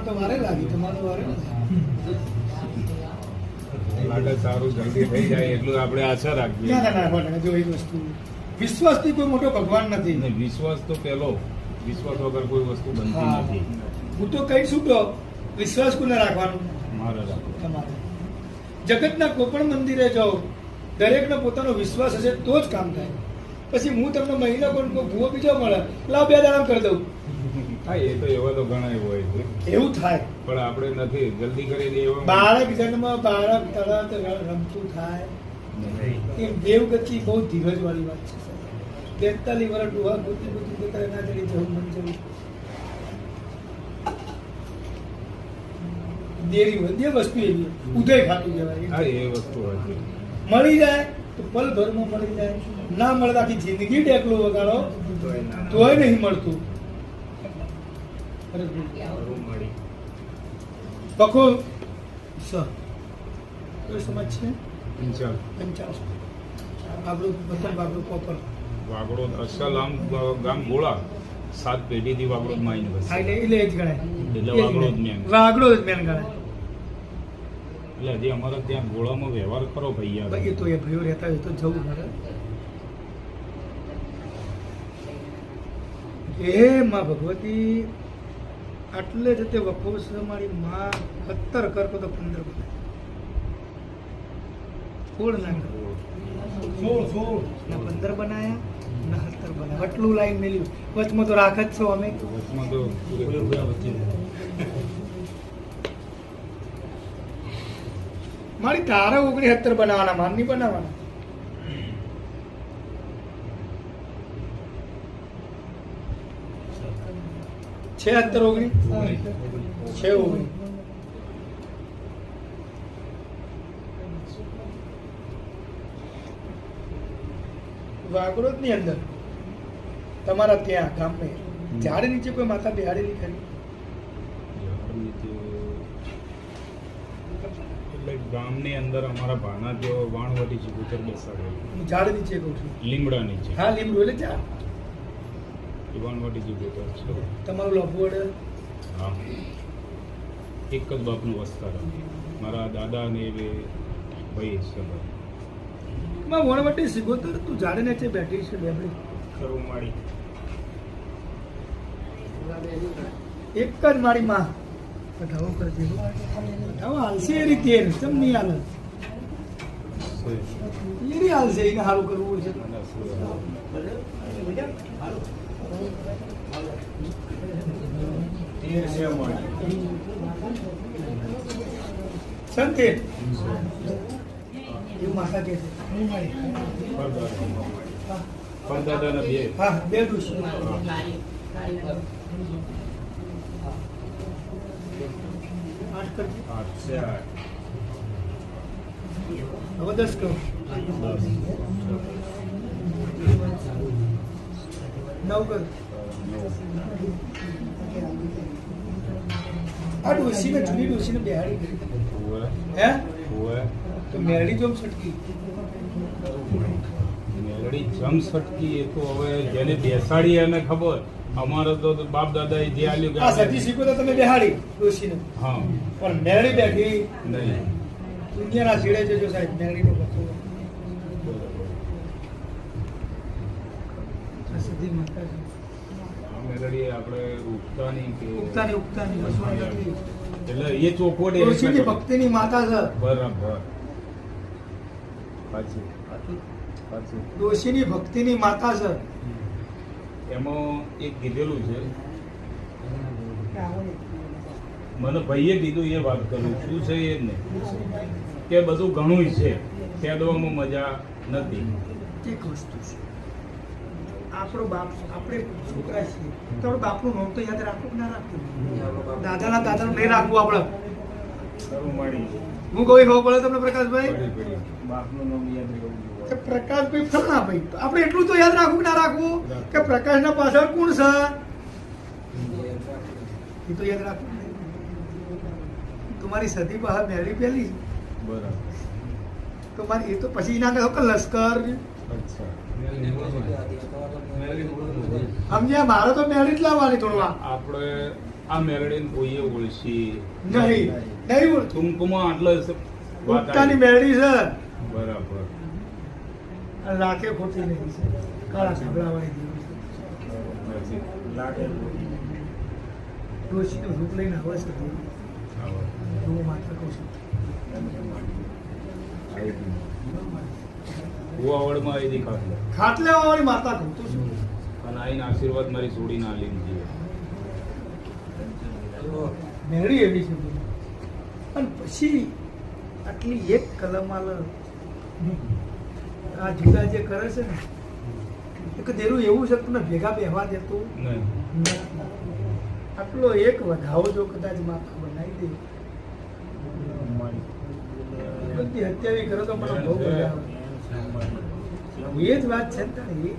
તમારે તો વારે લાગી, તમારે વારે માટે સારું જલ્દી થઈ જાય એટલું આપણે આશા રાખીએ. ના ના ના, જો એક વસ્તુ, વિશ્વાસથી કોઈ મોટો ભગવાન નથી. અને વિશ્વાસ તો પેલો, વિશ્વાસ વગર કોઈ વસ્તુ બનતી હા. નથી. હું તો કઈ શું કહો, વિશ્વાસ કોને રાખવાનો? મારે રાખો. તમારે. જગતના કોઈ પણ મંદિરે જાઓ, દરેકનો પોતાનો વિશ્વાસ હશે તો જ કામ થાય. પછી હું તમને મહિના પણ ભૂવો બીજો મળે, લાવ 2 દાડા કરી દઉં, હા, એ તો એવા તો ઘણા હોય છે, એવું થાય. પણ આપણે નથી જલ્દી કરી દઈએ એવા બાળક જન્મ, બાળક તરત રમતું થાય. એ દેવગતિ બહુ ધીરજ વાળી વાત છે. 43 વર્ષ ડોહા ગોતી ગોતી જતા એના જડી જવું મન જવું દેરી હોય. બે વસ્તુ એવી ઉદય ખાતું હા, કહેવાય. એ વસ્તુ હોય છે. મળી જાય તો પલ ભરમાં મળી જાય, ના મળે આખી જિંદગી ડેકલું વગાડો તોય નહીં મળતું. પખો કોઈ સમજ છે? ચાલ. 50 આપણું વતન બાબરું કોપર. વાગડોદ અસલામ ગામ ગોળા 7 પેઢીથી વાગડોદ માં આવીને હા, વસે. એટલે એ જ ગણાય. એટલે એ જ વાગડોદ ગણાય. મેન. વાગડોદ જ મેન ગણાય. એટલે હજી અમારા ત્યાં ગોળામાં વ્યવહાર કરો ભાઈ ભાઈ એ તો એ ભાઈઓ રહેતા હોય તો જવું પડે. હે માં ભગવતી, આટલે જ તે વખો છે મારી માં. 17 કરકો તો 15 બનાય. 16 ના કરો. 16 ના 15 બનાયા, ના 17 બનાયા. આટલું લાઈન મેલ્યું. વચમાં તો રાખ જ છો અમે. વચમાં તો મારી તારા 69 બનાવવાના, માર નહીં બનાવવાના. છે 69 છે 19. વાગરોદ ની અંદર તમારા ત્યાં ગામને ઝાડ નીચે કોઈ માતા બેહાડેલી ખરી? એટલે ગામની અંદર અમારા ભાના જેવો વાણવટી ચિકુતર બેસાડે હું ઝાડ નીચે કહું છું. લીમડા નીચે. હા, લીમડો એટલે ઝાડ. એ વાણવટી ચિકુતર છે. તમારું લભોડ હા, એક જ બાપનું વસ્તાર. મારા દાદા ને એ બે ભાઈ છે. માં વણવટી સિગોતર તું ઝાડ નીચે બેઠી છે બેબડી. ખરું માડી એક જ મારી માં પઠાવો કરજે. પઠાવો હાલશે એ રીતે ચમ નહીં હાલે એ રીતે હાલશે. એને સારું કરવું હોય છે. સંતે એવું માતા કે છે. પરદાદા ને બે. હા, બે ડૂસી. આઠ કરજે. હવે 10 કરો. 9 કર. આ ડોસીને જૂની ડોસીને બેહાડી કરી. હે તો મેરડી જોમ છટકી. મેલડી જમ સટકી એ તો હવે જેને બેસાડી એને ખબર. અમારે તો બાપ દાદા જે આલ્યું આ સતી શીખો તો તમે બેહાડી ડોસીને, હા પણ મેરડી બેઠી નહીં. દુનિયાના છેડે જજો સાહેબ. મેરડીનો બખો. આ સતી માતા છે. આ મેલડી આપણે ઉગતાની કે ઉગતાની વસવાટ નથી. એટલે એ ચોખવટ એ ડોશીની રીતના કરે. ભક્તિની માતા છે. બરાબર. પાછી ડોશીની ભક્તિની માતા છે. એમાં એક કીધેલું છે, મને ભાઈએ કીધું એ વાત કરું શું છે એ જ નહીં કે બધું ઘણું છે, ખેડવામાં મજા નથી. એક વસ્તુ છે, આપણો બાપ, આપણે છોકરા છીએ તો આપણે બાપનું નામ તો યાદ રાખવું કે ના રાખવું? દાદાના દાદાનું નહીં રાખવું આપણે. ખરું માડી હું કોઈ ખબર પડે તમને પ્રકાશભાઈ? પડી. બાપનું નામ યાદ રહેવું જોઈએ. કે પ્રકાશભાઈ ફરણા ભાઈ, તો આપણે એટલું તો યાદ રાખવું કે ના રાખવું કે પ્રકાશના પાછળ કોણ છે એ તો યાદ રાખવું. તમારી સદી બહાર મેળી પેલી બરાબર. તો મારી એ તો પછી એના કહો કે લશ્કર અચ્છા. સમજ્યા? મારે તો મેળી જ લાવવાની થોડવા. આપણે આ મેરડીને કોઈએ ઓળશી નહીં નહીં બોલતું. ટૂંકમાં આટલો વાત ઉત્તાની આવી. મેળવી છે બરાબર. અને લાખે ખોટી નહીં છે કાળા ધાબળાવાળી દેવી છે. પછી ડોશીનું રૂપ લઈને આવે છે દેવી. આવો. હું માત્ર કહું છું કુવાવડમાં આવી હતી ખાટલે. ખાટલે વાળી માતા કહું તો શું અને આઈને આશીર્વાદ મારી છોડીને આલી દીધી. મેળવી એવી છે બોલો. અને પછી આટલી એક કલમાલ આ જુદા જે કરે છે ને એક દેરું એવું છે કે તમને ભેગા બેહવા દેતું નહીં. નથી. આટલો એક વધાવો જો કદાચ માથા બનાવી દે બધી હત્યાવી કરો તો મને બહુ મજા આવે. એ જ વાત છે ને તારી.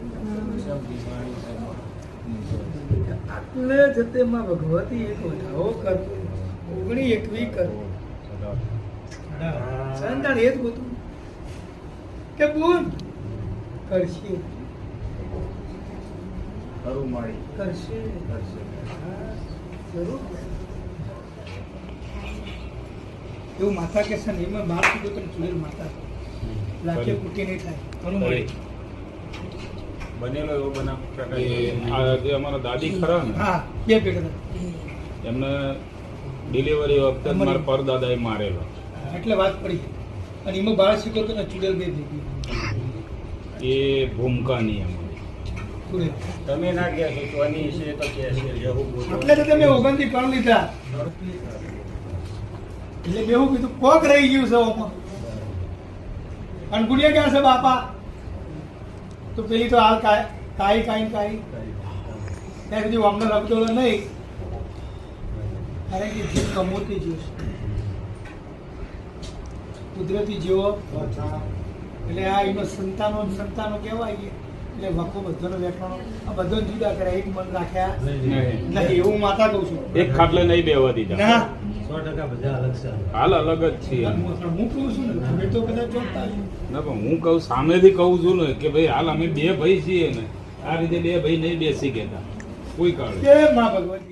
આટલે જતે માં ભગવતી એક વધાવો કરવો 19-21 કરવો સંતાન એ જ બધું કે બોલ કરશે કરશે હા, જરૂર એવું માતા કે છે ને એમાં બાર કીધું તમે ચુડેલ માતા લાખે કુટી નહીં થાય કરી. બનેલો એવો બનાવ એ આ જે અમારા દાદી ખરા ને હા બે પેટે એમને ડિલિવરી વખતે જ મારા પરદાદાએ મારેલો. એટલે વાત પડી અને એમાં બાળ શીખો તો ને ચુડેલ બે ભેગી એ ભૂમિકાની અમારી. ચુડેલ તમે ના ગયા છો કોની છે તો કે છે એવું બોલો. એટલે તો તમે ઓગણથી પણ લીધા એટલે બેહું કીધું કોક રહી ગયું છે ઓમાં અને ગુડિયા ક્યાં છે બાપા તો પેલી તો હાલ કાઈ ત્યાં સુધી અમને રબદોળો નહીં કારણ કે જીવ કમોતી જીવ છે કુદરતી જીવો એટલે આ એનો સંતાનો કહેવાય એટલે વખો બધાનો વેઠવાનો આ બધો જુદા કરે એક મન રાખ્યા નહીં. નહીં એવું માતા કહું છું એક ખાટલે નહીં બેવા દીધા. ના 100% બધા અલગ છે. હાલ અલગ જ છીએ. હું કહું છું ને તમે તો કદાચ જોતા હશો. ના પણ હું કહું સામેથી કહું છું ને કે ભાઈ હાલ અમે બે ભાઈ છીએ ને આ રીતે બે ભાઈ નહીં બેસી ગયા કોઈ કાળે જય મા ભગવતી